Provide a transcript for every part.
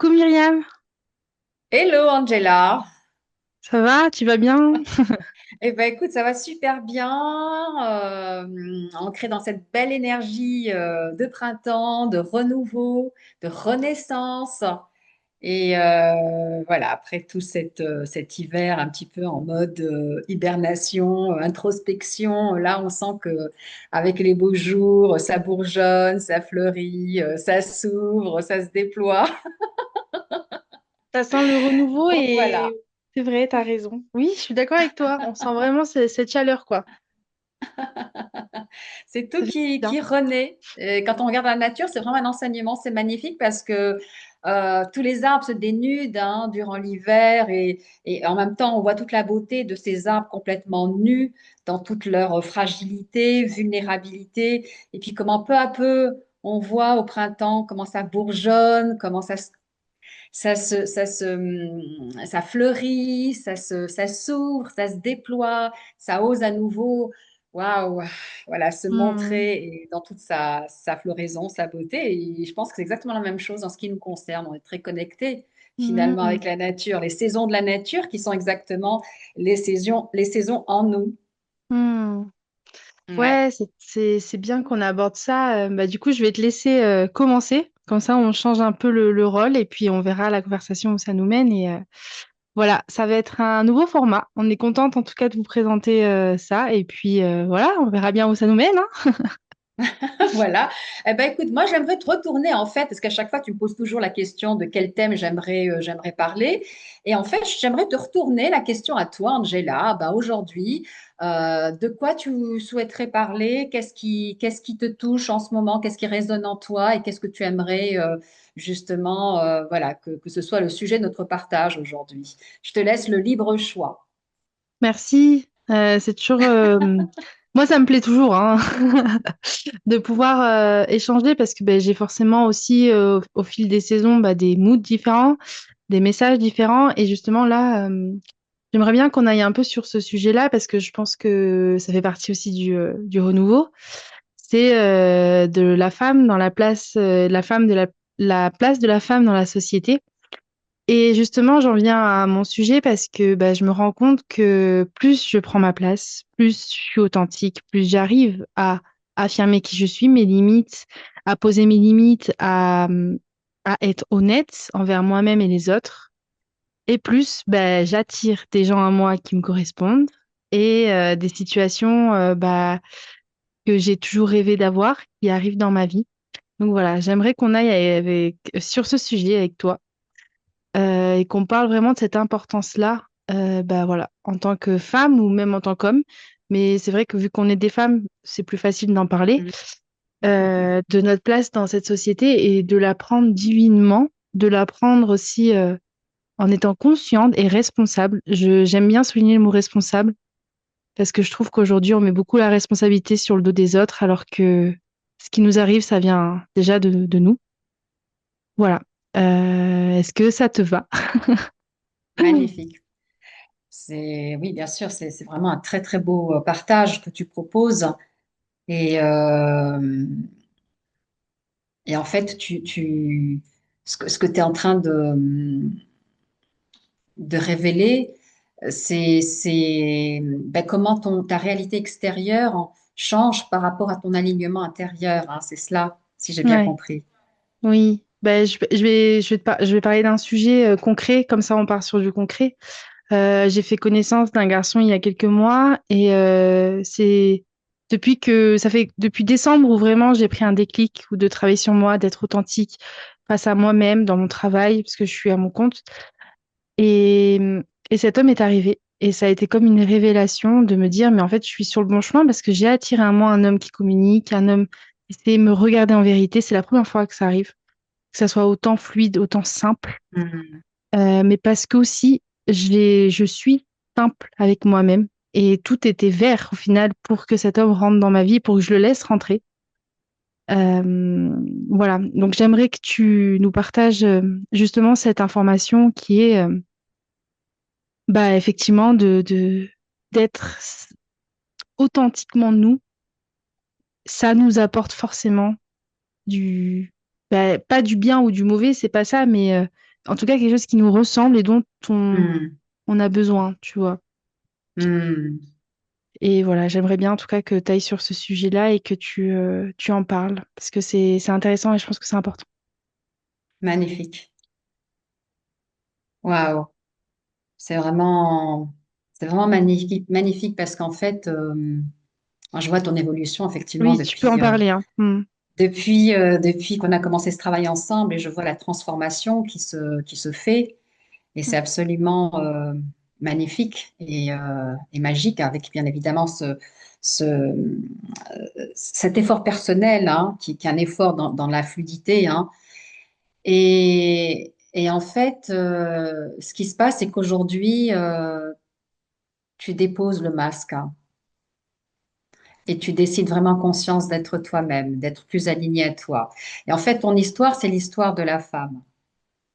Coucou Myriam, Hello Angela. ça va? Tu vas bien? Eh ben écoute, ça va super bien, ancré dans cette belle énergie de printemps, de renouveau, de renaissance. Et voilà, après tout cet hiver un petit peu en mode hibernation, introspection, là on sent que avec les beaux jours, ça bourgeonne, ça fleurit, ça s'ouvre, ça se déploie. Ça sent le renouveau Donc et voilà. c'est vrai, t'as raison. Oui, je suis d'accord avec toi. On sent vraiment cette chaleur, quoi. C'est tout Ça fait bien. qui renaît. Et quand on regarde la nature, c'est vraiment un enseignement, c'est magnifique parce que tous les arbres se dénudent hein, durant l'hiver et en même temps, on voit toute la beauté de ces arbres complètement nus dans toute leur fragilité, vulnérabilité. Et puis comment peu à peu, on voit au printemps comment ça bourgeonne, comment ça fleurit, ça s'ouvre, ça se déploie, ça ose à nouveau, waouh, voilà, se Hmm. montrer et dans toute sa floraison, sa beauté. Et je pense que c'est exactement la même chose en ce qui nous concerne. On est très connectés finalement Hmm. avec la nature, les saisons de la nature qui sont exactement les saisons en nous. Hmm. Ouais. Ouais, c'est bien qu'on aborde ça. Bah, du coup, je vais te laisser commencer. Comme ça, on change un peu le rôle et puis on verra la conversation où ça nous mène. Et voilà, ça va être un nouveau format. On est contente en tout cas de vous présenter ça. Et puis voilà, on verra bien où ça nous mène, hein. Voilà. Eh ben, écoute, moi, j'aimerais te retourner, en fait, parce qu'à chaque fois, tu me poses toujours la question de quel thème j'aimerais parler. Et en fait, j'aimerais te retourner la question à toi, Angela. Ben, aujourd'hui, de quoi tu souhaiterais parler? Qu'est-ce qui te touche en ce moment? Qu'est-ce qui résonne en toi? Et qu'est-ce que tu aimerais, justement, voilà, que ce soit le sujet de notre partage aujourd'hui? Je te laisse le libre choix. Merci. C'est toujours. Moi, ça me plaît toujours hein, de pouvoir échanger parce que ben, j'ai forcément aussi au fil des saisons des moods différents, des messages différents. Et justement, là, j'aimerais bien qu'on aille un peu sur ce sujet-là parce que je pense que ça fait partie aussi du renouveau. C'est de la femme dans la place, la femme de la place de la femme dans la société. Et justement, j'en viens à mon sujet parce que bah, je me rends compte que plus je prends ma place, plus je suis authentique, plus j'arrive à affirmer qui je suis, mes limites, à poser mes limites, à être honnête envers moi-même et les autres. Et plus bah, j'attire des gens à moi qui me correspondent et des situations que j'ai toujours rêvé d'avoir qui arrivent dans ma vie. Donc voilà, j'aimerais qu'on aille sur ce sujet avec toi et qu'on parle vraiment de cette importance-là, bah voilà, en tant que femme ou même en tant qu'homme. Mais c'est vrai que vu qu'on est des femmes, c'est plus facile d'en parler, Mm. de notre place dans cette société et de la prendre divinement, de la prendre aussi en étant consciente et responsable. J'aime bien souligner le mot responsable parce que je trouve qu'aujourd'hui, on met beaucoup la responsabilité sur le dos des autres alors que ce qui nous arrive, ça vient déjà de nous. Voilà. Est-ce que ça te va? Magnifique. Oui, bien sûr, c'est vraiment un très, très beau partage que tu proposes. Et, euh, et en fait, ce que tu es en train de révéler, c'est comment ta réalité extérieure change par rapport à ton alignement intérieur. Hein. C'est cela, si j'ai bien Ouais. compris. Oui, ben, je vais parler d'un sujet concret, comme ça on part sur du concret. J'ai fait connaissance d'un garçon il y a quelques mois et c'est ça fait depuis décembre où vraiment j'ai pris un déclic ou de travailler sur moi, d'être authentique face à moi-même dans mon travail, parce que je suis à mon compte. Et, et cet homme est arrivé et ça a été comme une révélation de me dire, mais en fait je suis sur le bon chemin parce que j'ai attiré à moi un homme qui communique, un homme qui sait me regarder en vérité. C'est la première fois que ça arrive que ça soit autant fluide, autant simple, Mhm. mais parce que aussi je suis simple avec moi-même et tout était vert au final pour que cet homme rentre dans ma vie, pour que je le laisse rentrer. Voilà, donc j'aimerais que tu nous partages justement cette information qui est effectivement d'être authentiquement nous. Ça nous apporte forcément du pas du bien ou du mauvais, c'est pas ça, mais en tout cas quelque chose qui nous ressemble et dont Hmm, on a besoin, tu vois. hmm. Et voilà, j'aimerais bien en tout cas que tu ailles sur ce sujet-là et que tu en parles parce que c'est intéressant et je pense que c'est important. Magnifique. Waouh. C'est vraiment, c'est vraiment magnifique, magnifique parce qu'en fait, je vois ton évolution effectivement Oui, tu peux en parler, hein. Mm. depuis qu'on a commencé ce travail ensemble et je vois la transformation qui se fait et c'est absolument magnifique et magique avec bien évidemment cet effort personnel hein, qui est un effort dans la fluidité hein. Et en fait, ce qui se passe, c'est qu'aujourd'hui, tu déposes le masque hein, et tu décides vraiment conscience d'être toi-même, d'être plus aligné à toi. Et en fait, ton histoire, c'est l'histoire de la femme.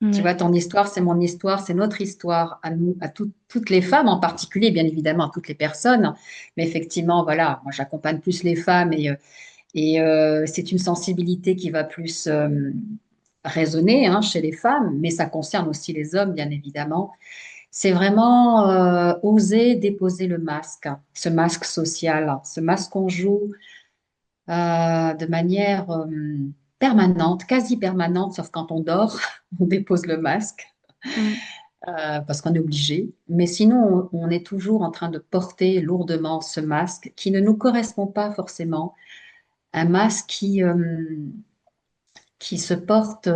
Tu Ouais. vois, ton histoire, c'est mon histoire, c'est notre histoire à nous, à toutes les femmes en particulier, bien évidemment, à toutes les personnes. Mais effectivement, voilà, moi, j'accompagne plus les femmes et c'est une sensibilité qui va plus résonner hein, chez les femmes, mais ça concerne aussi les hommes, bien évidemment. C'est vraiment oser déposer le masque, ce masque social, ce masque qu'on joue de manière permanente, quasi permanente, sauf quand on dort, on dépose le masque Mm. parce qu'on est obligé. Mais sinon, on est toujours en train de porter lourdement ce masque qui ne nous correspond pas forcément. Un masque qui se porte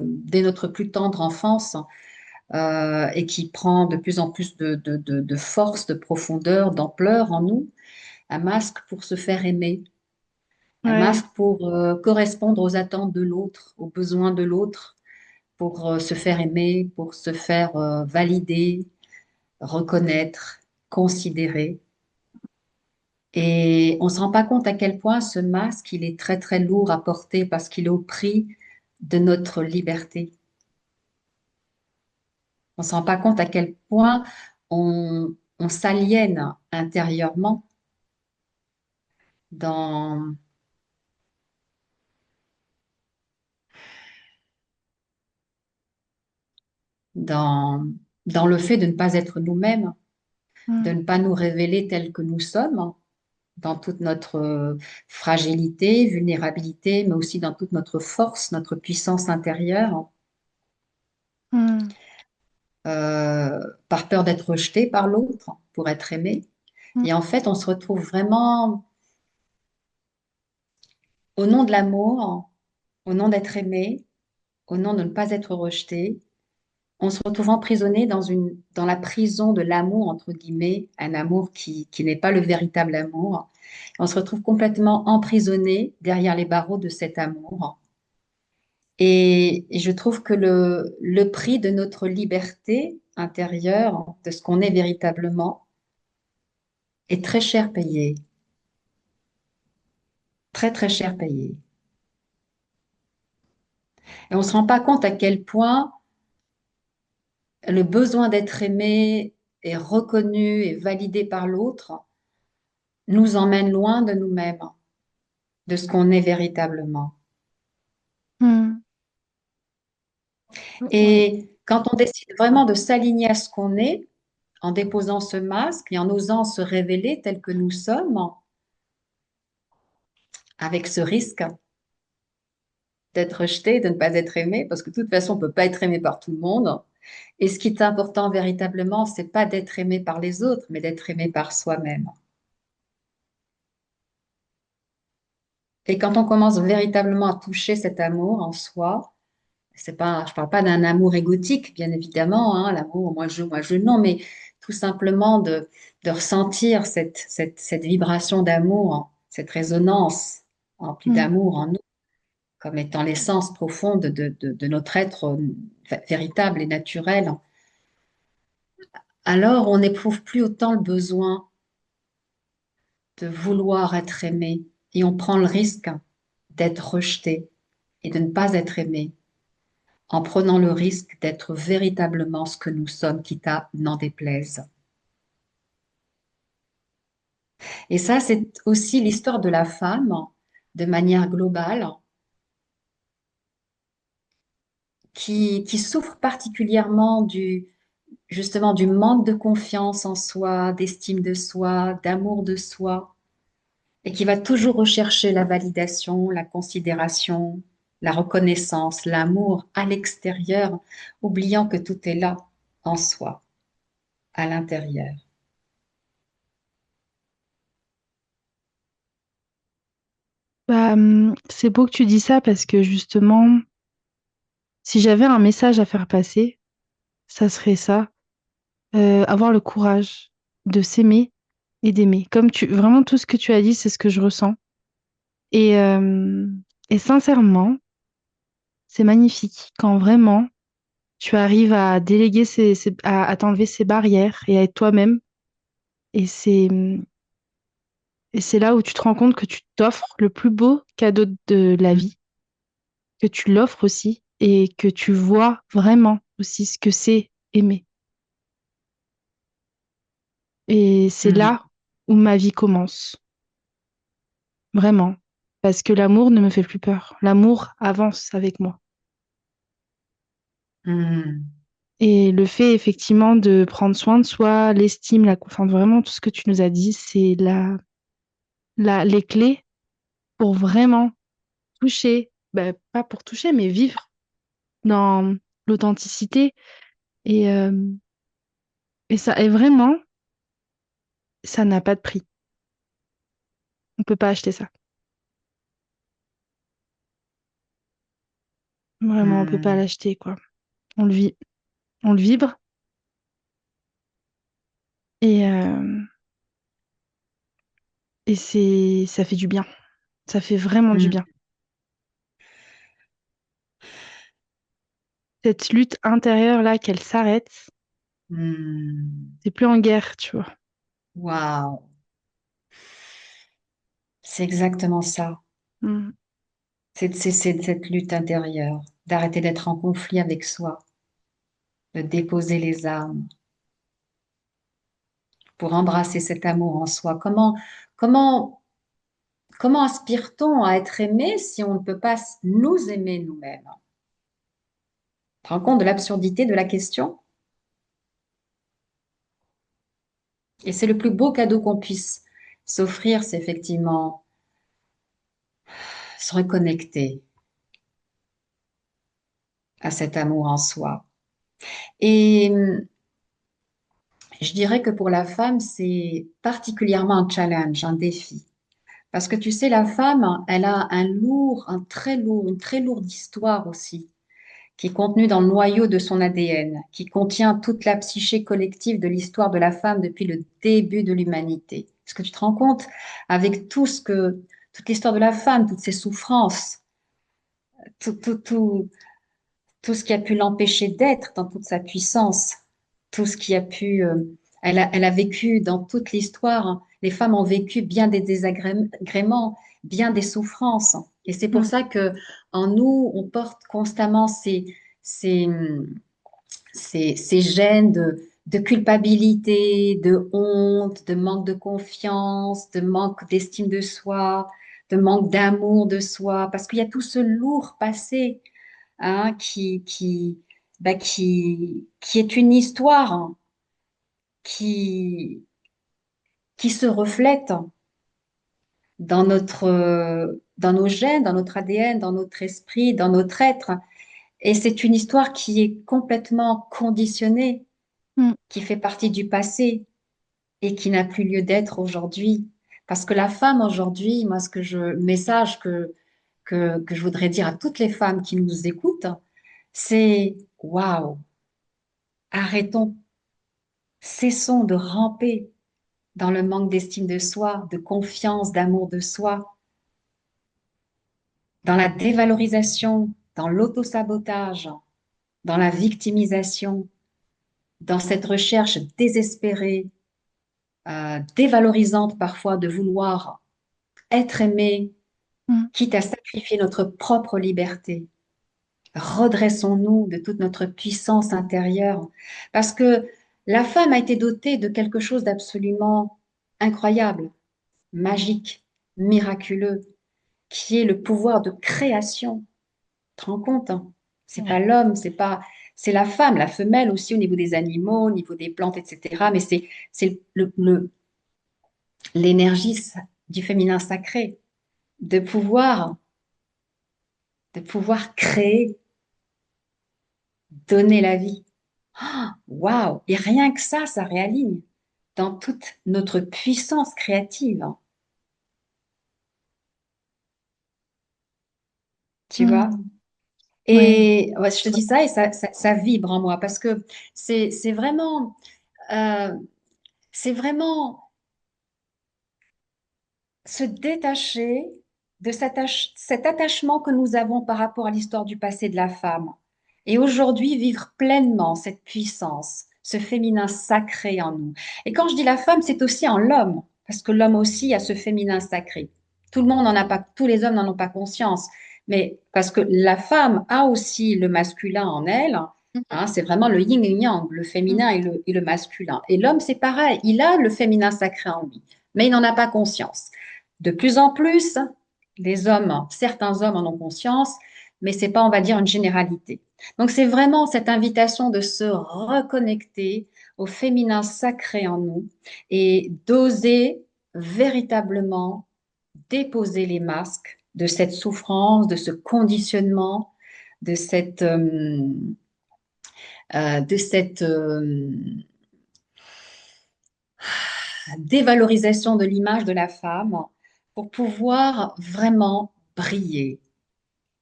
dès notre plus tendre enfance et qui prend de plus en plus de force, de profondeur, d'ampleur en nous. Un masque pour se faire aimer, un Ouais. masque pour correspondre aux attentes de l'autre, aux besoins de l'autre, pour se faire aimer, pour se faire valider, reconnaître, considérer. Et on ne se rend pas compte à quel point ce masque, il est très très lourd à porter parce qu'il est au prix de notre liberté. On ne se rend pas compte à quel point on s'aliène intérieurement dans, dans, dans le fait de ne pas être nous-mêmes, de Mm. ne pas nous révéler tels que nous sommes, dans toute notre fragilité, vulnérabilité, mais aussi dans toute notre force, notre puissance intérieure, Mm. par peur d'être rejeté par l'autre, pour être aimé. Mm. Et en fait, on se retrouve vraiment au nom de l'amour, au nom d'être aimé, au nom de ne pas être rejeté. On se retrouve emprisonné dans la prison de l'amour, entre guillemets, un amour qui n'est pas le véritable amour. On se retrouve complètement emprisonné derrière les barreaux de cet amour. Et je trouve que le prix de notre liberté intérieure, de ce qu'on est véritablement, est très cher payé, très très cher payé. Et on ne se rend pas compte à quel point le besoin d'être aimé et reconnu et validé par l'autre nous emmène loin de nous-mêmes, de ce qu'on est véritablement. Mm. Oui. Et quand on décide vraiment de s'aligner à ce qu'on est, en déposant ce masque et en osant se révéler tel que nous sommes, avec ce risque d'être rejeté, de ne pas être aimé, parce que de toute façon, on ne peut pas être aimé par tout le monde. Et ce qui est important véritablement, c'est pas d'être aimé par les autres, mais d'être aimé par soi-même. Et quand on commence véritablement à toucher cet amour en soi, c'est pas, je parle pas d'un amour égotique, bien évidemment, hein, l'amour, moi je, non, mais tout simplement de ressentir cette vibration d'amour, cette résonance emplie Mm. d'amour en nous, comme étant l'essence profonde de notre être véritable et naturel. Alors on n'éprouve plus autant le besoin de vouloir être aimé et on prend le risque d'être rejeté et de ne pas être aimé en prenant le risque d'être véritablement ce que nous sommes, quitte à n'en déplaise. Et ça, c'est aussi l'histoire de la femme de manière globale, qui souffre particulièrement justement du manque de confiance en soi, d'estime de soi, d'amour de soi, et qui va toujours rechercher la validation, la considération, la reconnaissance, l'amour à l'extérieur, oubliant que tout est là en soi, à l'intérieur. Bah, c'est beau que tu dis ça parce que justement, si j'avais un message à faire passer, ça serait ça. Avoir le courage de s'aimer et d'aimer. Vraiment tout ce que tu as dit, c'est ce que je ressens. Et, euh, et sincèrement, c'est magnifique quand vraiment tu arrives à déléguer à t'enlever ces barrières et à être toi-même. Et c'est là où tu te rends compte que tu t'offres le plus beau cadeau de la vie, que tu l'offres aussi et que tu vois vraiment aussi ce que c'est aimer. Et c'est Mm, là où ma vie commence, vraiment. Parce que l'amour ne me fait plus peur. L'amour avance avec moi. mm, Et le fait effectivement de prendre soin de soi, l'estime, enfin vraiment tout ce que tu nous as dit, c'est les clés pour vraiment toucher, ben, pas pour toucher, mais vivre dans l'authenticité. Et, euh, et ça est vraiment, ça n'a pas de prix. On peut pas acheter ça. Vraiment, on peut pas mm, l'acheter, quoi. On le vit, on le vibre et, euh, et ça fait du bien. Ça fait vraiment du mm, bien. Cette lutte intérieure là, qu'elle s'arrête, mm. c'est plus en guerre, tu vois. Waouh, c'est exactement ça. Mm. C'est cette lutte intérieure, d'arrêter d'être en conflit avec soi, de déposer les armes pour embrasser cet amour en soi. Comment, comment aspire-t-on à être aimé si on ne peut pas nous aimer nous-mêmes? Tu te rends compte de l'absurdité de la question? Et c'est le plus beau cadeau qu'on puisse s'offrir, c'est effectivement se reconnecter à cet amour en soi. Et je dirais que pour la femme, c'est particulièrement un challenge, un défi. Parce que tu sais, la femme, elle a une très lourde histoire aussi, qui est contenue dans le noyau de son ADN, qui contient toute la psyché collective de l'histoire de la femme depuis le début de l'humanité. Est-ce que tu te rends compte avec toute l'histoire de la femme, toutes ses souffrances, tout, tout, tout, tout ce qui a pu l'empêcher d'être dans toute sa puissance, tout ce qui a pu... elle a vécu dans toute l'histoire, hein. Les femmes ont vécu bien des désagréments, bien des souffrances. Et c'est pour Mm. ça que en nous, on porte constamment ces, ces gènes de culpabilité, de honte, de manque de confiance, de manque d'estime de soi, de manque d'amour de soi, parce qu'il y a tout ce lourd passé, hein, qui est une histoire, hein, qui, qui se reflète dans nos gènes, dans notre ADN, dans notre esprit, dans notre être. Et c'est une histoire qui est complètement conditionnée, Mm. qui fait partie du passé et qui n'a plus lieu d'être aujourd'hui. Parce que la femme aujourd'hui, moi, le message que je voudrais dire à toutes les femmes qui nous écoutent, c'est waouh, arrêtons. Cessons de ramper dans le manque d'estime de soi, de confiance, d'amour de soi, dans la dévalorisation, dans l'autosabotage, dans la victimisation, dans cette recherche désespérée, dévalorisante parfois de vouloir être aimé, Mm. quitte à sacrifier notre propre liberté. Redressons-nous de toute notre puissance intérieure, parce que la femme a été dotée de quelque chose d'absolument incroyable, magique, miraculeux, qui est le pouvoir de création. Tu te rends compte, hein? C'est pas Ouais. l'homme, c'est la femme, la femelle aussi au niveau des animaux, au niveau des plantes, etc. Mais c'est l'énergie du féminin sacré, de pouvoir, de pouvoir créer, donner la vie. Waouh! Et rien que ça réaligne dans toute notre puissance créative, hein, tu vois? Mm. Ouais. Et ouais, je te dis ça et ça vibre en moi parce que c'est vraiment, euh, c'est vraiment se détacher de cet attachement que nous avons par rapport à l'histoire du passé de la femme. Et aujourd'hui, vivre pleinement cette puissance, ce féminin sacré en nous. Et quand je dis la femme, c'est aussi en l'homme, parce que l'homme aussi a ce féminin sacré. Tout le monde n'en a pas, tous les hommes n'en ont pas conscience, mais parce que la femme a aussi le masculin en elle. Hein, c'est vraiment le yin et le yang, le Mm. féminin et le masculin. Et l'homme, c'est pareil, il a le féminin sacré en lui, mais il n'en a pas conscience. De plus en plus, les hommes, certains hommes en ont conscience, mais c'est pas, on va dire, une généralité. Donc c'est vraiment cette invitation de se reconnecter au féminin sacré en nous et d'oser véritablement déposer les masques de cette souffrance, de ce conditionnement, de cette dévalorisation de l'image de la femme pour pouvoir vraiment briller,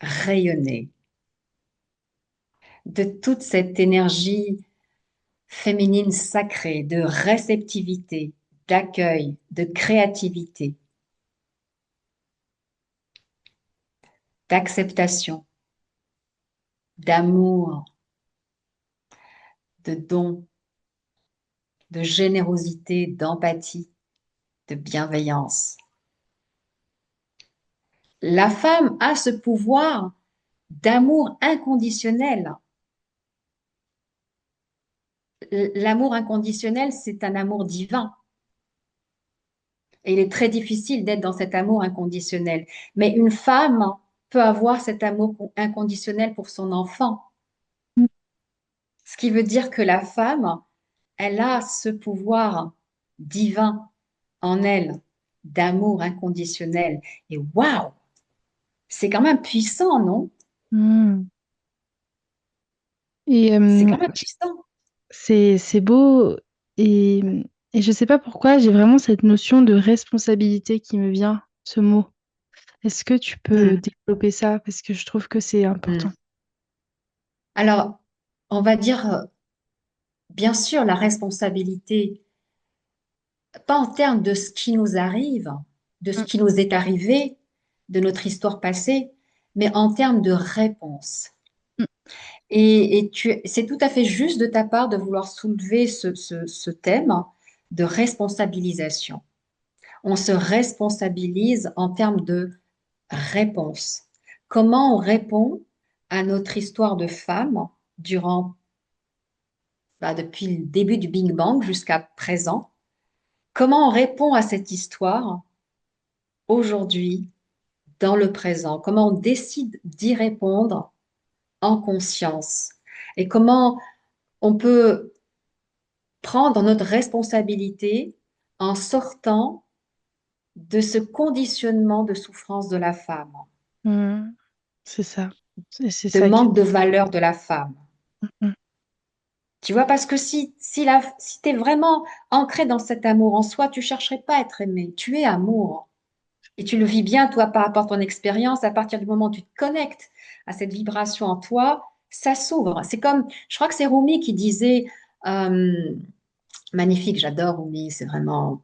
rayonner de toute cette énergie féminine sacrée, de réceptivité, d'accueil, de créativité, d'acceptation, d'amour, de don, de générosité, d'empathie, de bienveillance. La femme a ce pouvoir d'amour inconditionnel. L'amour inconditionnel, c'est un amour divin. Et il est très difficile d'être dans cet amour inconditionnel. Mais une femme peut avoir cet amour inconditionnel pour son enfant. Ce qui veut dire que la femme, elle a ce pouvoir divin en elle, d'amour inconditionnel. Et waouh, c'est quand même puissant, non? Mm. Et C'est quand même puissant. c'est beau et, et je sais pas pourquoi j'ai vraiment cette notion de responsabilité qui me vient, ce mot. Est-ce que tu peux Hmm, développer ça? Parce que je trouve que c'est hmm. important. Alors, on va dire, bien sûr, la responsabilité, pas en termes de ce qui nous arrive, de ce Mm. qui nous est arrivé, de notre histoire passée, mais en termes de réponse. Mm. C'est tout à fait juste de ta part de vouloir soulever ce thème de responsabilisation. On se responsabilise en termes de réponse. Comment on répond à notre histoire de femme durant, depuis le début du Big Bang jusqu'à présent? Comment on répond à cette histoire aujourd'hui, dans le présent? Comment on décide d'y répondre en conscience? Et comment on peut prendre notre responsabilité en sortant de ce conditionnement de souffrance de la femme, Mm. C'est ça. C'est de ça que... manque de valeur de la femme. Mm. Tu vois, parce que si tu es vraiment ancré dans cet amour en soi, tu chercherais pas à être aimé. Tu es amour. Et tu le vis bien, toi, par rapport à ton expérience. À partir du moment où tu te connectes à cette vibration en toi, ça s'ouvre. C'est comme, je crois que c'est Rumi qui disait, euh, magnifique, j'adore Rumi, c'est vraiment,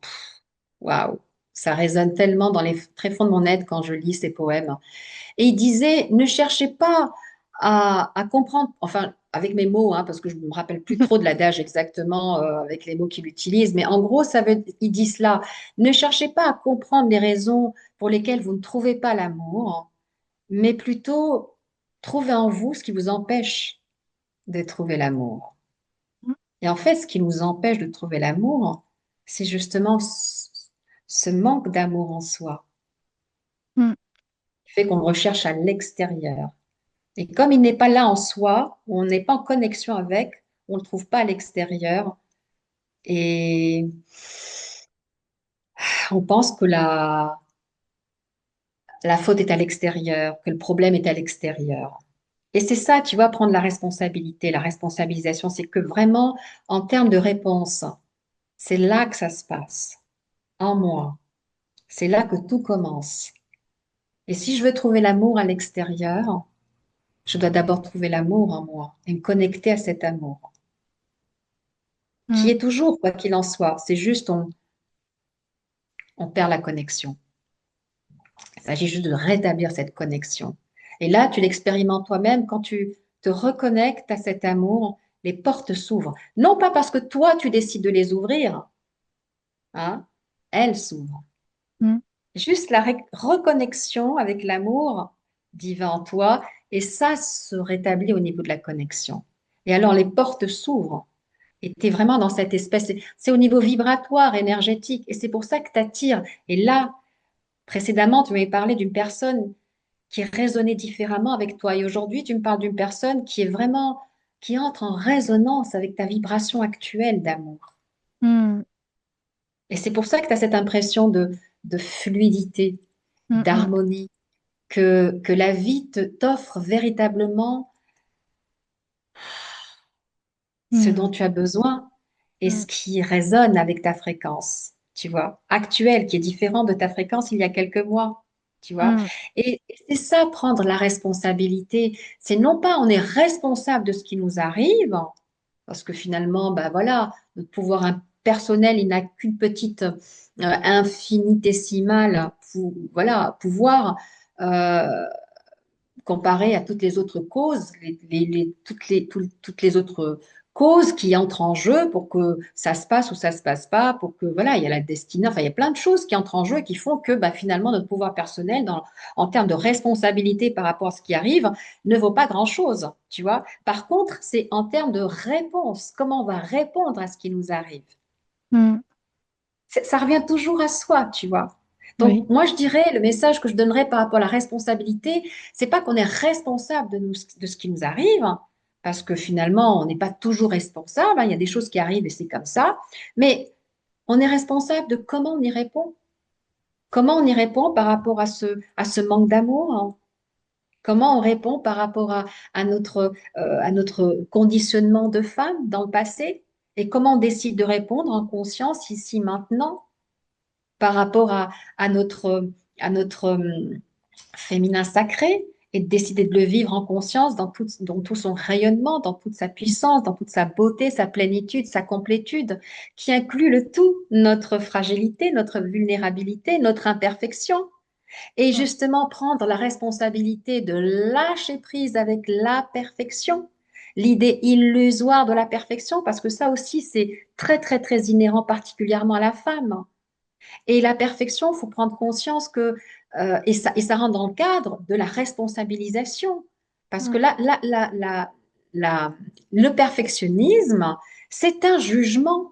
waouh, ça résonne tellement dans les tréfonds de mon être quand je lis ses poèmes. Et il disait, ne cherchez pas à comprendre, enfin, avec mes mots, hein, parce que je ne me rappelle plus trop de l'adage exactement avec les mots qu'il utilise, mais en gros, il dit cela, ne cherchez pas à comprendre les raisons pour lesquelles vous ne trouvez pas l'amour, mais plutôt trouvez en vous ce qui vous empêche de trouver l'amour. Et en fait, ce qui nous empêche de trouver l'amour, c'est justement ce manque d'amour en soi, Mm. qui fait qu'on le recherche à l'extérieur. Et comme il n'est pas là en soi, on n'est pas en connexion avec, on ne le trouve pas à l'extérieur. Et on pense que la faute est à l'extérieur, que le problème est à l'extérieur. Et c'est ça, tu vois, prendre la responsabilité, la responsabilisation, c'est que vraiment, en termes de réponse, c'est là que ça se passe, en moi. C'est là que tout commence. Et si je veux trouver l'amour à l'extérieur, je dois d'abord trouver l'amour en moi et me connecter à cet amour, qui Mm. est toujours, quoi qu'il en soit. C'est juste, on perd la connexion. Il s'agit juste de rétablir cette connexion. Et là, tu l'expérimentes toi-même quand tu te reconnectes à cet amour, les portes s'ouvrent. Non pas parce que toi, tu décides de les ouvrir, hein, elles s'ouvrent. Mm. Juste la reconnexion avec l'amour divin en toi, et ça se rétablit au niveau de la connexion. Et alors les portes s'ouvrent. Et tu es vraiment dans cette espèce, c'est au niveau vibratoire, énergétique, et c'est pour ça que tu attires. Et là, précédemment, tu m'avais parlé d'une personne qui résonnait différemment avec toi. Et aujourd'hui, tu me parles d'une personne qui est vraiment, qui entre en résonance avec ta vibration actuelle d'amour. Mm. Et c'est pour ça que tu as cette impression de fluidité, Mm. Mm. d'harmonie, que la vie t'offre véritablement ce dont Mm. tu as besoin et ce Mm. qui résonne avec ta fréquence, tu vois, actuelle, qui est différente de ta fréquence il y a quelques mois, tu vois. Mm. Et c'est ça, prendre la responsabilité. C'est non pas on est responsable de ce qui nous arrive, parce que finalement, bah voilà, notre pouvoir personnel, il n'a qu'une petite infinitésimale voilà, pouvoir. euh, comparé à toutes les autres causes, toutes les autres causes qui entrent en jeu pour que ça se passe ou ça se passe pas, pour que voilà, il y a la destinée, enfin il y a plein de choses qui entrent en jeu et qui font que bah, finalement notre pouvoir personnel, en termes de responsabilité par rapport à ce qui arrive, ne vaut pas grand-chose, tu vois. Par contre, c'est en termes de réponse, comment on va répondre à ce qui nous arrive. Mm. Ça revient toujours à soi, tu vois. Oui. Donc, moi, je dirais, le message que je donnerais par rapport à la responsabilité, c'est pas qu'on est responsable de ce qui nous arrive, hein, parce que finalement, on n'est pas toujours responsable, hein, il y a des choses qui arrivent et c'est comme ça, mais on est responsable de comment on y répond. Comment on y répond par rapport à ce manque d'amour, hein. Comment on répond par rapport à notre conditionnement de femme dans le passé, et comment on décide de répondre en conscience ici, maintenant par rapport à notre féminin sacré et de décider de le vivre en conscience dans tout son rayonnement, dans toute sa puissance, dans toute sa beauté, sa plénitude, sa complétude, qui inclut le tout, notre fragilité, notre vulnérabilité, notre imperfection. Et Mm. justement, prendre la responsabilité de lâcher prise avec la perfection, l'idée illusoire de la perfection, parce que ça aussi, c'est très, très, très inhérent particulièrement à la femme. Et la perfection, il faut prendre conscience que, et ça rentre dans le cadre de la responsabilisation. Parce que Mm. la- le perfectionnisme, c'est un jugement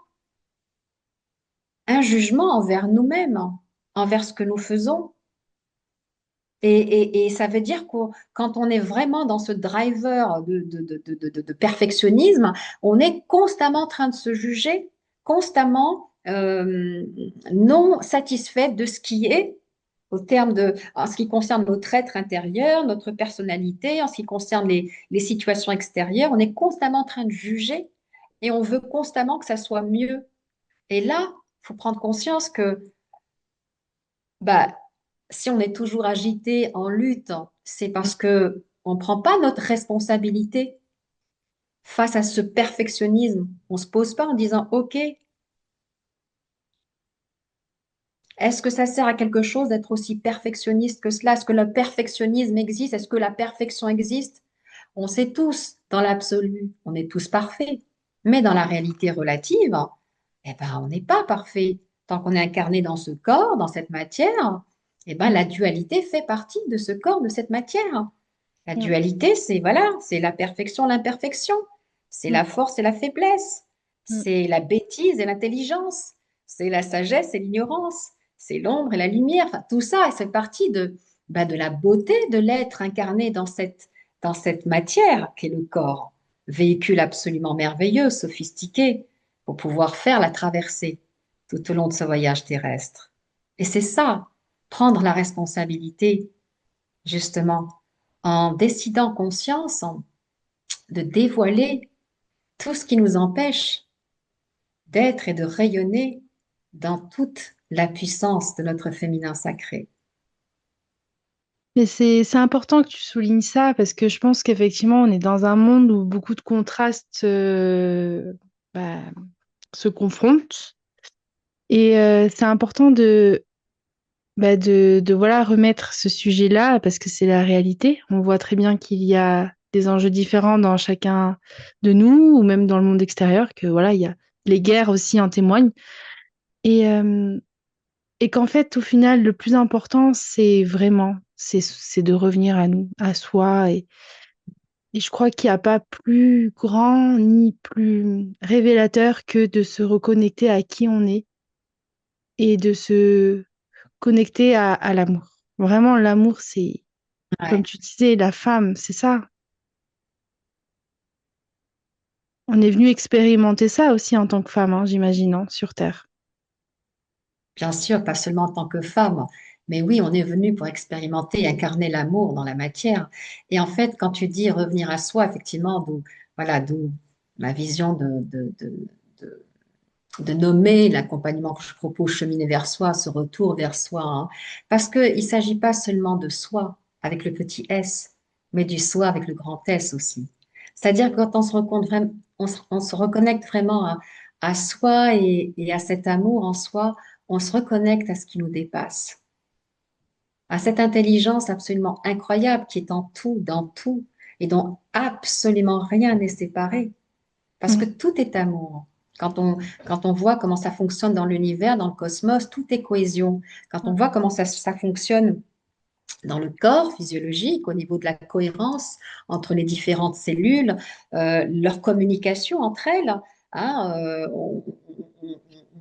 envers nous-mêmes, envers ce que nous faisons. Et ça veut dire que quand on est vraiment dans ce driver de perfectionnisme, on est constamment en train de se juger, constamment non satisfait de ce qui est en ce qui concerne notre être intérieur, notre personnalité, en ce qui concerne les situations extérieures. On est constamment en train de juger et on veut constamment que ça soit mieux. Et là, il faut prendre conscience que bah, si on est toujours agité, en lutte, c'est parce que on ne prend pas notre responsabilité face à ce perfectionnisme. On ne se pose pas en disant, OK, est-ce que ça sert à quelque chose d'être aussi perfectionniste que cela? Est-ce que le perfectionnisme existe? Est-ce que la perfection existe? On sait tous, dans l'absolu, on est tous parfaits. Mais dans la réalité relative, eh ben, on n'est pas parfait. Tant qu'on est incarné dans ce corps, dans cette matière, eh ben, la dualité fait partie de ce corps, de cette matière. La Mm. dualité, c'est voilà, c'est la perfection, l'imperfection, c'est Mm. la force et la faiblesse, Mm. c'est la bêtise et l'intelligence, c'est la sagesse et l'ignorance, c'est l'ombre et la lumière. Enfin, tout ça, c'est partie de la beauté de l'être incarné dans cette dans cette matière qu'est le corps, véhicule absolument merveilleux, sophistiqué, pour pouvoir faire la traversée tout au long de ce voyage terrestre. Et c'est ça, prendre la responsabilité, justement, en décidant conscience de dévoiler tout ce qui nous empêche d'être et de rayonner dans toute la puissance de notre féminin sacré. Mais c'est important que tu soulignes ça parce que je pense qu'effectivement, on est dans un monde où beaucoup de contrastes bah, se confrontent. Et c'est important de voilà, remettre ce sujet-là parce que c'est la réalité. On voit très bien qu'il y a des enjeux différents dans chacun de nous ou même dans le monde extérieur, que voilà, il y a les guerres aussi en témoignent. Et, euh, et qu'en fait, au final, le plus important, c'est de revenir à nous, à soi. Et je crois qu'il n'y a pas plus grand ni plus révélateur que de se reconnecter à qui on est et de se connecter à l'amour. Vraiment, l'amour, c'est, comme Ouais. tu disais, la femme, c'est ça. On est venu expérimenter ça aussi en tant que femme, hein, j'imagine, hein, sur Terre. Bien sûr, pas seulement en tant que femme, mais oui, on est venu pour expérimenter et incarner l'amour dans la matière. Et en fait, quand tu dis revenir à soi, effectivement, d'où ma vision de, de nommer l'accompagnement que je propose, cheminer vers soi, ce retour vers soi, hein. Parce qu'il ne s'agit pas seulement de soi avec le petit S, mais du soi avec le grand S aussi. C'est-à-dire que quand on se reconnecte vraiment à soi et à cet amour en soi, on se reconnecte à ce qui nous dépasse, à cette intelligence absolument incroyable qui est en tout, dans tout, et dont absolument rien n'est séparé. Parce que Mm. tout est amour. Quand on voit comment ça fonctionne dans l'univers, dans le cosmos, tout est cohésion. Quand on voit comment ça fonctionne dans le corps physiologique, au niveau de la cohérence entre les différentes cellules, leur communication entre elles, hein,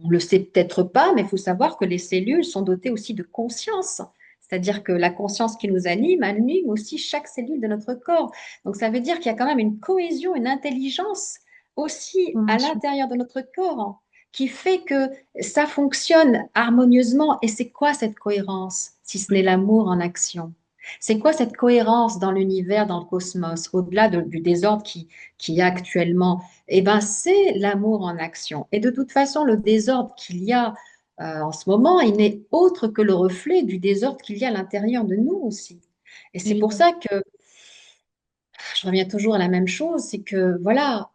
on le sait peut-être pas, mais il faut savoir que les cellules sont dotées aussi de conscience. C'est-à-dire que la conscience qui nous anime aussi chaque cellule de notre corps. Donc ça veut dire qu'il y a quand même une cohésion, une intelligence aussi Bien à sûr. l'intérieur de notre corps, hein, qui fait que ça fonctionne harmonieusement. Et c'est quoi cette cohérence, si ce n'est l'amour en action? C'est quoi cette cohérence dans l'univers, dans le cosmos, au-delà du désordre qui y a actuellement? Eh ben, c'est l'amour en action. Et de toute façon, le désordre qu'il y a en ce moment, il n'est autre que le reflet du désordre qu'il y a à l'intérieur de nous aussi. Et c'est pour Évidemment. ça que je reviens toujours à la même chose, c'est que voilà,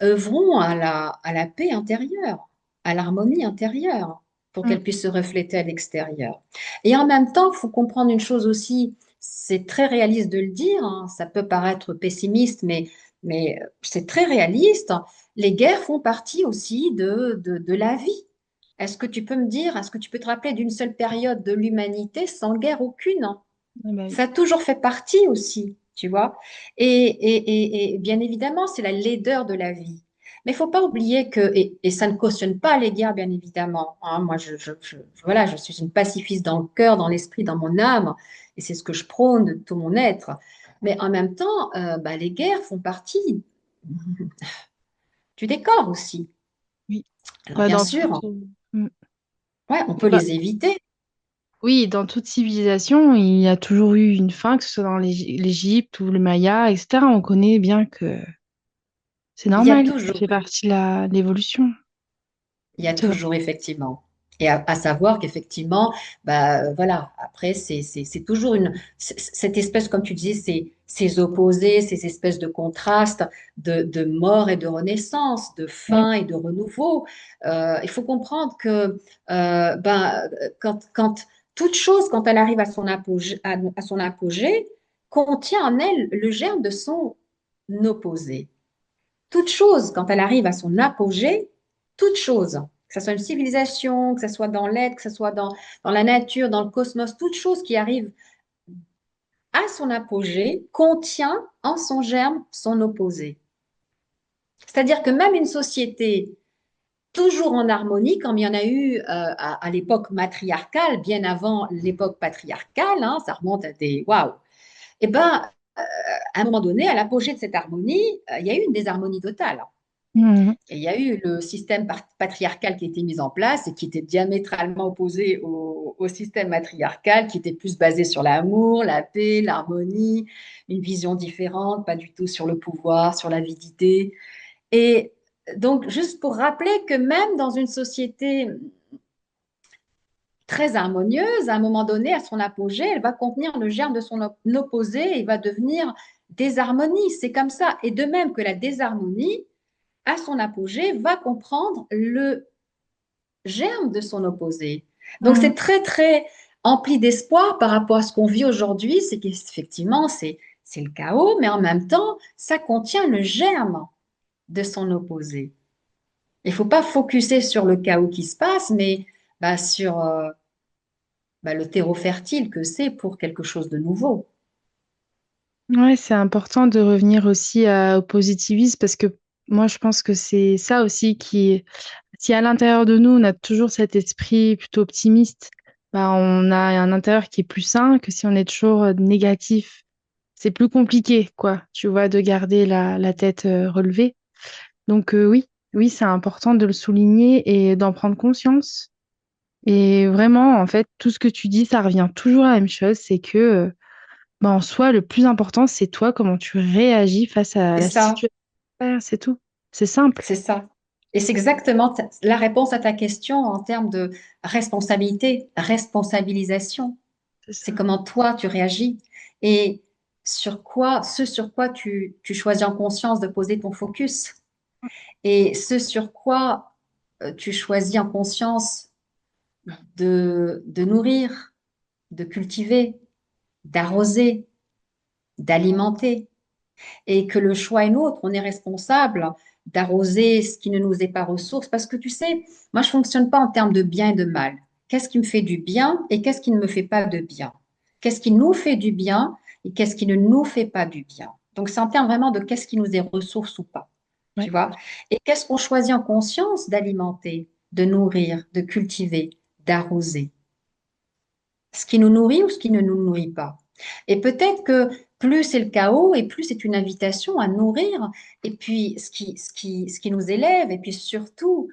œuvrons à la paix intérieure, à l'harmonie intérieure, pour Mm. qu'elle puisse se refléter à l'extérieur. Et en même temps, il faut comprendre une chose aussi, c'est très réaliste de le dire, hein, ça peut paraître pessimiste, mais c'est très réaliste. Les guerres font partie aussi de la vie. Est-ce que tu peux me dire, est-ce que tu peux te rappeler d'une seule période de l'humanité sans guerre aucune? Ah bah oui. Ça a toujours fait partie aussi, tu vois. Et bien évidemment, c'est la laideur de la vie. Mais il faut pas oublier et ça ne cautionne pas les guerres, bien évidemment, hein. Moi, voilà, je suis une pacifiste dans le cœur, dans l'esprit, dans mon âme, et c'est ce que je prône de tout mon être. Mais en même temps, bah, les guerres font partie du décor aussi. Oui. Alors Bah, bien dans sûr, toute, mm. ouais, on peut Bah, les éviter. oui, dans toute civilisation, il y a toujours eu une fin, que ce soit dans l'Égypte ou le Maya, etc. On connaît bien que c'est Il y a normal, ça toujours fait partie de l'évolution. Il y a C'est vrai. toujours effectivement. Et à savoir qu'effectivement, bah, voilà, après, c'est toujours cette espèce, comme tu disais, ces opposés, ces espèces de contrastes de mort et de renaissance, de Mm. fin et de renouveau. Il faut comprendre que ben, quand toute chose, quand elle arrive à son apogée, contient en elle le germe de son opposé. Toute chose, quand elle arrive à son apogée, toute chose, que ce soit une civilisation, que ce soit dans l'être, que ce soit dans la nature, dans le cosmos, toute chose qui arrive à son apogée contient en son germe son opposé. C'est-à-dire que même une société toujours en harmonie, comme il y en a eu à l'époque matriarcale, bien avant l'époque patriarcale, hein, ça remonte à des waouh. Eh ben, à un moment donné, à l'apogée de cette harmonie, il y a eu une désharmonie totale. Mhm. Et il y a eu le système patriarcal qui a été mis en place et qui était diamétralement opposé au système matriarcal, qui était plus basé sur l'amour, la paix, l'harmonie, une vision différente, pas du tout sur le pouvoir, sur l'avidité. Et donc, juste pour rappeler que même dans une société très harmonieuse, à un moment donné, à son apogée, elle va contenir le germe de son opposé et va devenir désharmonie. C'est comme ça. Et de même que la désharmonie, à son apogée, va comprendre le germe de son opposé. Donc Mhm. c'est très, très empli d'espoir par rapport à ce qu'on vit aujourd'hui. C'est qu'effectivement, c'est le chaos, mais en même temps, ça contient le germe de son opposé. Il ne faut pas focuser sur le chaos qui se passe, mais sur le terreau fertile que c'est pour quelque chose de nouveau. Ouais, c'est important de revenir aussi au positivisme parce que moi, je pense que c'est ça aussi qui, si à l'intérieur de nous, on a toujours cet esprit plutôt optimiste, bah, on a un intérieur qui est plus sain que si on est toujours négatif. C'est plus compliqué, quoi, tu vois, de garder la tête relevée. Donc oui, oui, c'est important de le souligner et d'en prendre conscience. Et vraiment, en fait, tout ce que tu dis, ça revient toujours à la même chose, c'est que bah, en soi, le plus important, c'est toi, comment tu réagis face à C'est la ça, situation. Ouais, c'est tout. C'est simple. c'est ça. Et c'est exactement la réponse à ta question en termes de responsabilité, responsabilisation. C'est C'est ça. comment toi tu réagis et ce sur quoi tu choisis en conscience de poser ton focus et ce sur quoi tu choisis en conscience de nourrir, de cultiver, d'arroser, d'alimenter et que le choix est nôtre. On est responsable d'arroser ce qui ne nous est pas ressource parce que tu sais, moi je fonctionne pas en termes de bien et de mal. Qu'est-ce qui me fait du bien et qu'est-ce qui ne me fait pas de bien? Qu'est-ce qui nous fait du bien et qu'est-ce qui ne nous fait pas du bien? Donc c'est en termes vraiment de qu'est-ce qui nous est ressource ou pas, tu Ouais. vois? Et qu'est-ce qu'on choisit en conscience d'alimenter, de nourrir, de cultiver, d'arroser? Ce qui nous nourrit ou ce qui ne nous nourrit pas. Et peut-être que plus c'est le chaos et plus c'est une invitation à nourrir, et puis ce qui nous élève, et puis surtout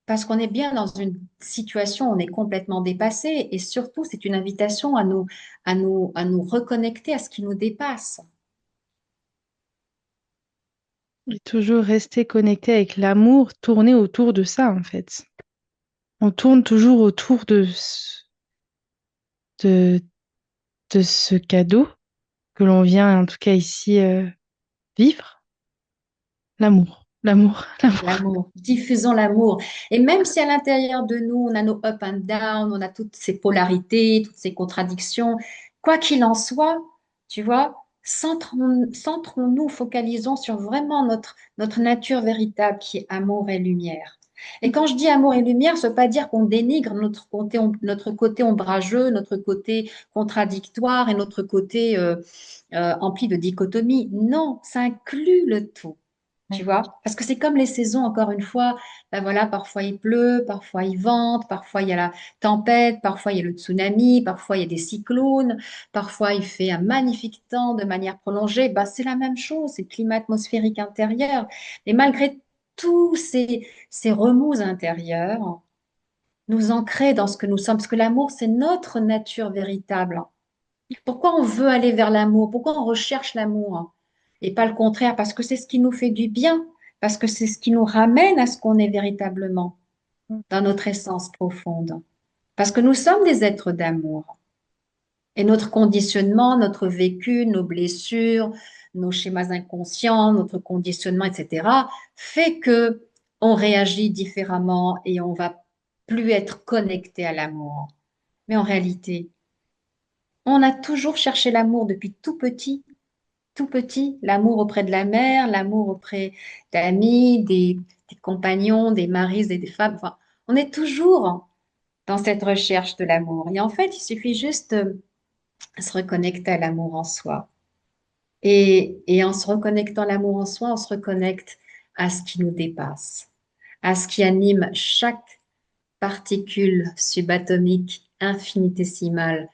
parce qu'on est bien dans une situation où on est complètement dépassé, et surtout c'est une invitation à nous reconnecter à ce qui nous dépasse. Et toujours rester connecté avec l'amour, tourner autour de ça, en fait. On tourne toujours autour de, de ce cadeau que l'on vient, en tout cas ici, vivre. L'amour, l'amour, l'amour. L'amour, diffusons l'amour. Et même si à l'intérieur de nous, on a nos up and down, on a toutes ces polarités, toutes ces contradictions, quoi qu'il en soit, tu vois, centrons-nous, focalisons sur vraiment notre nature véritable qui est amour et lumière. Et quand je dis amour et lumière, ça ne veut pas dire qu'on dénigre notre côté ombrageux, notre côté contradictoire et notre côté empli de dichotomie. Non, ça inclut le tout. Tu vois? Parce que c'est comme les saisons, encore une fois, ben voilà, parfois il pleut, parfois il vente, parfois il y a la tempête, parfois il y a le tsunami, parfois il y a des cyclones, parfois il fait un magnifique temps de manière prolongée. Ben, c'est la même chose, c'est le climat atmosphérique intérieur. Et malgré tous ces remous intérieurs, nous ancrer dans ce que nous sommes, parce que l'amour, c'est notre nature véritable. Pourquoi on veut aller vers l'amour? Pourquoi on recherche l'amour? Et pas le contraire, parce que c'est ce qui nous fait du bien, parce que c'est ce qui nous ramène à ce qu'on est véritablement dans notre essence profonde. Parce que nous sommes des êtres d'amour. Et notre conditionnement, notre vécu, nos blessures, nos schémas inconscients, notre conditionnement, etc., fait que on réagit différemment et on va plus être connecté à l'amour. Mais en réalité, on a toujours cherché l'amour depuis tout petit, l'amour auprès de la mère, l'amour auprès d'amis, des compagnons, des maris et des femmes. Enfin, on est toujours dans cette recherche de l'amour. Et en fait, il suffit juste de se reconnecter à l'amour en soi. Et en se reconnectant à l'amour en soi, on se reconnecte à ce qui nous dépasse, à ce qui anime chaque particule subatomique infinitésimale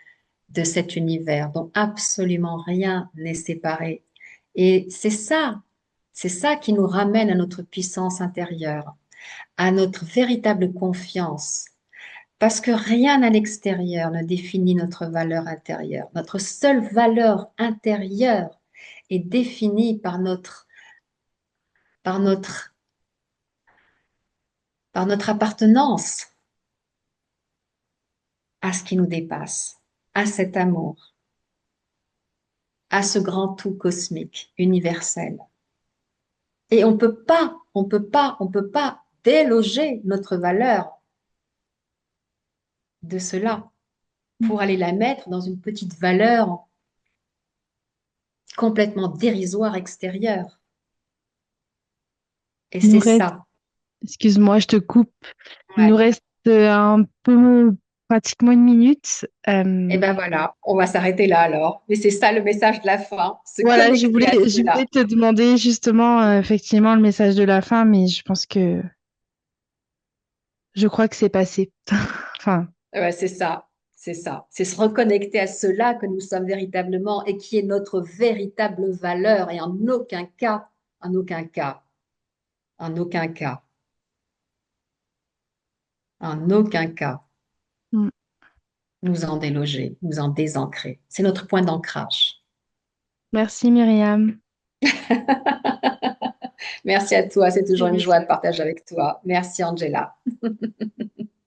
de cet univers dont absolument rien n'est séparé. Et c'est ça qui nous ramène à notre puissance intérieure, à notre véritable confiance. Parce que rien à l'extérieur ne définit notre valeur intérieure. Notre seule valeur intérieure est définie par notre, par notre appartenance à ce qui nous dépasse, à cet amour, à ce grand tout cosmique, universel. Et on peut pas déloger notre valeur de cela pour aller la mettre dans une petite valeur complètement dérisoire extérieure. Et Il nous c'est reste, ça. excuse-moi, je te coupe. Il nous Ouais. reste un peu, pratiquement une minute. Et ben voilà, on va s'arrêter là alors. Mais c'est ça le message de la fin, se Voilà, connecter à je voulais cela. te demander justement, effectivement, le message de la fin, mais je crois que c'est passé. Enfin, Ouais, c'est ça, c'est ça. C'est se reconnecter à cela que nous sommes véritablement et qui est notre véritable valeur et en aucun cas, en aucun cas, en aucun cas, mm. nous en déloger, nous en désancrer. C'est notre point d'ancrage. Merci Myriam. Merci à toi, c'est toujours Et une joie de partager avec toi. Merci Angela.